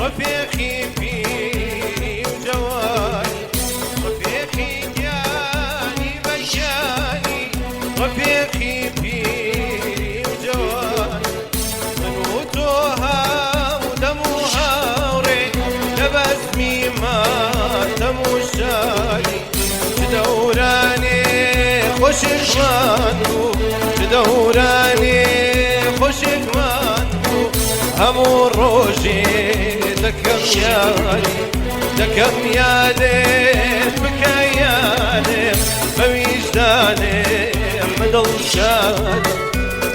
رفيقي فيني وجواني، رفيقي جاني بياني، رفيقي فيني وجواني، منوتوها ودموها وري لبسمي ما تموشاني، تدوراني خوش اخوانكو، تدوراني خوش اخوانكو، همو روجي دكم يالي، دكم يالي بكيالي بوجداني مدل شالي،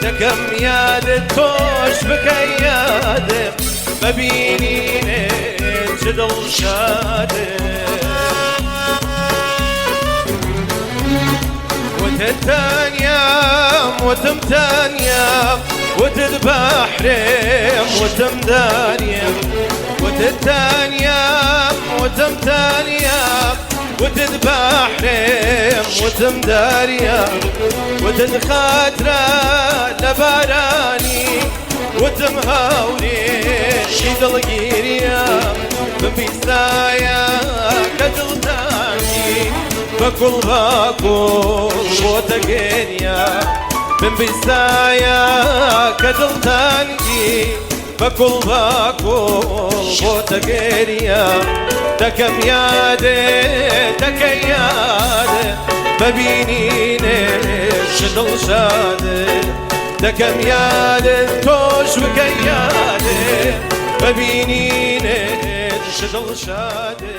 دكم يالي توش بكيالي ببينيني جدل شالي. وتتانيام وتمتانيام وتذبح ريم وتمدانيام، وتتانيام وتمتانيام وتذبح ريم وتمدانيام، وتنخاترا لباراني وتمهاوري شيد القيريام، بمبيسايا كتلتاني بكل وتقينيا، بمبيسايا كتلتاني بكل وتقينيا، دكم يادي دكيادي ببينيني شدل شادي، دكم يادي توش بكيادي ببينيني شدل شادي.